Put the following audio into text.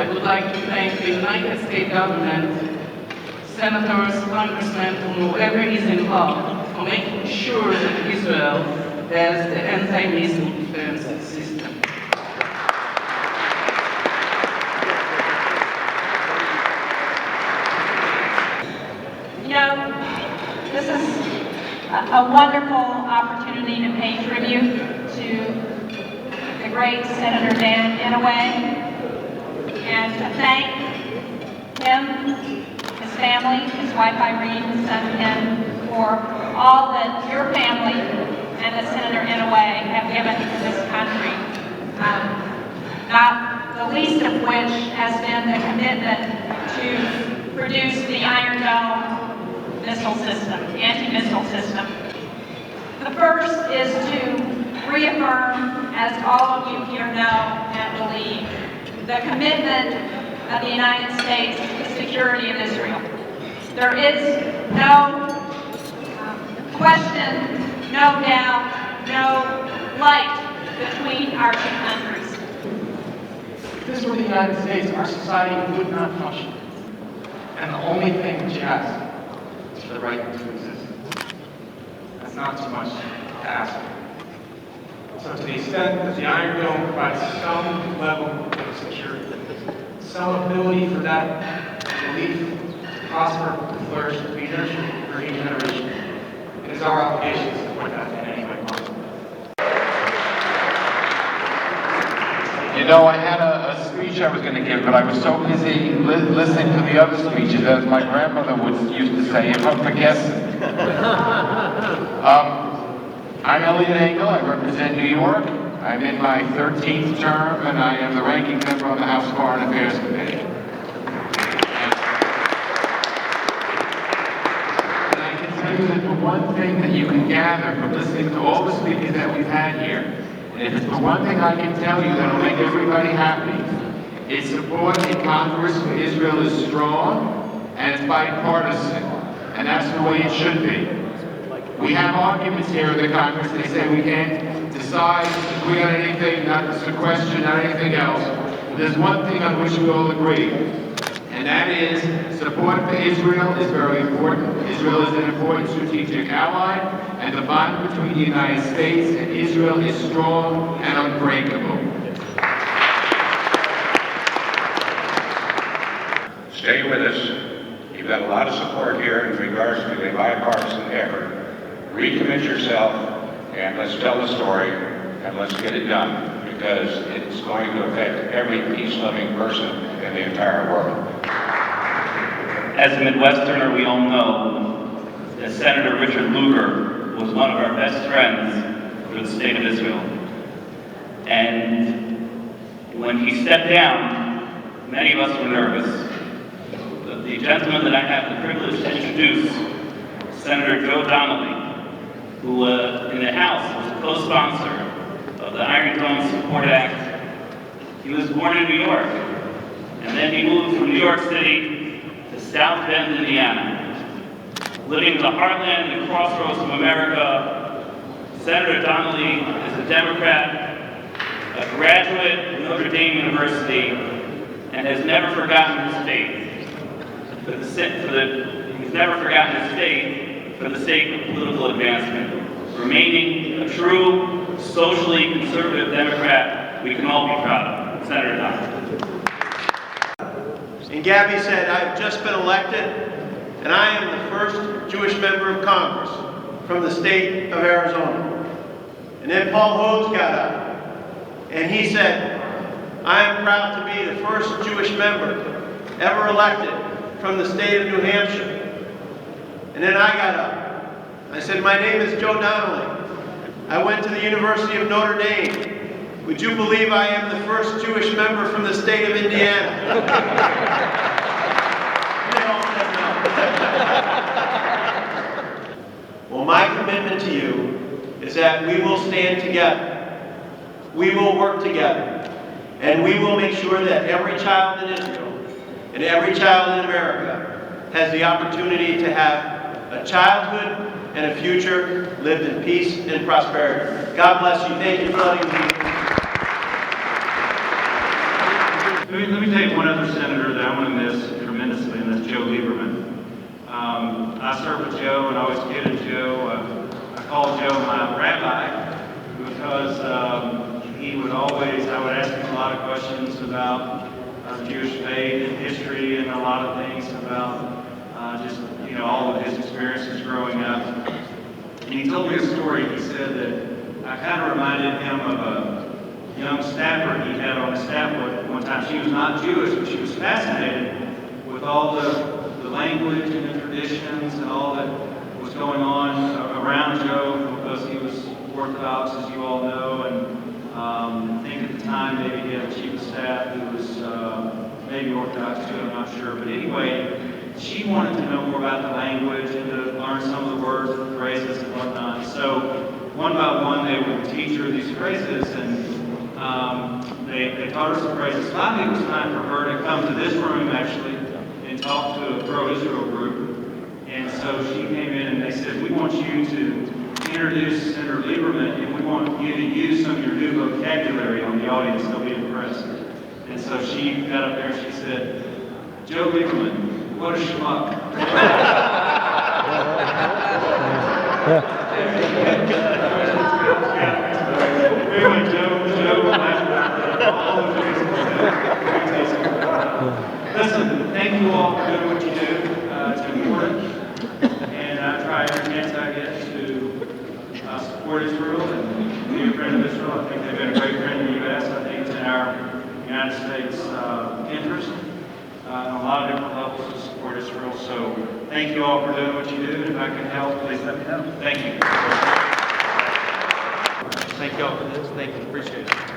I would like to thank the United States government, senators, congressmen, whoever is involved, for making sure that Israel has the anti-missile defense system. You know, this is a wonderful opportunity to pay tribute to the great Senator Dan Inouye and to thank him, his family, his wife Irene, his son Ken, for all that your family and that Senator Inouye have given to this country. Not the least of which has been the commitment to produce the Iron Dome missile system, anti-missile system. The first is to reaffirm, as all of you here know and believe, the commitment of the United States to the security of Israel. There is no question, no doubt, no light between our two countries. If this were the United States, our society would not function. And the only thing that she has is for the right to exist. That's not too much to ask. So to the extent that the Iron Dome provides some level of security, some ability for that belief to prosper, to flourish, to be nurtured for each generation, it is our obligation to support that in any way possible. You know, I had a speech I was going to give, but I was so busy listening to the other speeches, as my grandmother used to say, if I'm forgetting. I'm Elliot Engel. I represent New York. I'm in my 13th term, and I am the ranking member on the House Foreign Affairs Committee. And I can tell you that the one thing that you can gather from listening to all the speakers that we've had here, and if it's the one thing I can tell you that'll make everybody happy, is support in Congress for Israel is strong, and it's bipartisan, and that's the way it should be. We have arguments here in the Congress. They say we can't decide, agree on anything, not just a question, not anything else. But there's one thing on which we all agree, and that is support for Israel is very important. Israel is an important strategic ally, and the bond between the United States and Israel is strong and unbreakable. Stay with us. You've got a lot of support here in regards to a bipartisan effort. Recommit yourself, and let's tell the story, and let's get it done, because it's going to affect every peace-loving person in the entire world. As a Midwesterner, we all know that Senator Richard Lugar was one of our best friends for the state of Israel. And when he stepped down, many of us were nervous. The gentleman that I have the privilege to introduce, Senator Joe Donnelly, who in the House was a co-sponsor of the Iron Dome Support Act. He was born in New York, and then he moved from New York City to South Bend, Indiana. Living in the heartland and crossroads of America, Senator Donnelly is a Democrat, a graduate of Notre Dame University, and has never forgotten his faith. He's never forgotten his faith for the sake of political advancement, remaining a true, socially conservative Democrat we can all be proud of. Senator Donnelly. And Gabby said, I've just been elected, and I am the first Jewish member of Congress from the state of Arizona. And then Paul Hodes got up, and he said, I am proud to be the first Jewish member ever elected from the state of New Hampshire. And then I got up. I said, my name is Joe Donnelly. I went to the University of Notre Dame. Would you believe I am the first Jewish member from the state of Indiana? They all said no. Well, my commitment to you is that we will stand together. We will work together. And we will make sure that every child in Israel and every child in America has the opportunity to have a childhood and a future lived in peace and prosperity. God bless you. Thank you for letting me. Let me tell you one other senator that I want to miss tremendously, and that's Joe Lieberman. I served with Joe, and I always kidded Joe. I called Joe my rabbi because he would always, I would ask him a lot of questions about Jewish faith and history and a lot of things about just, you know, all of his experiences growing up. And he told me a story. He said that I kind of reminded him of a young staffer he had on his staff one time. She was not Jewish, but she was fascinated with all the language and the traditions and all that was going on around Joe because he was Orthodox, as you all know, and I think at the time maybe he had a chief of staff who was maybe Orthodox too, I'm not sure. But anyway, she wanted to know more about the language and to learn some of the words and phrases and whatnot. So one by one they would teach her these phrases, and they taught her some phrases. Finally, it was time for her to come to this room actually and talk to a pro-Israel group. And so she came in and they said, we want you to introduce Senator Lieberman, and we want you to use some of your new vocabulary on the audience. They'll be impressed. And so she got up there and she said, Joe Lieberman, what a schmuck. Anyway, Joe, all of the reasons. Listen, thank you all for doing what you do. It's important. And I try every chance I get to support Israel and be a friend of Israel. I think they've been a great friend in the U.S. I think it's in our United States interest on a lot of different levels to support Israel. So thank you all for doing what you do. And if I can help, please let me know. Thank you. Thank you all for this. Thank you. Appreciate it.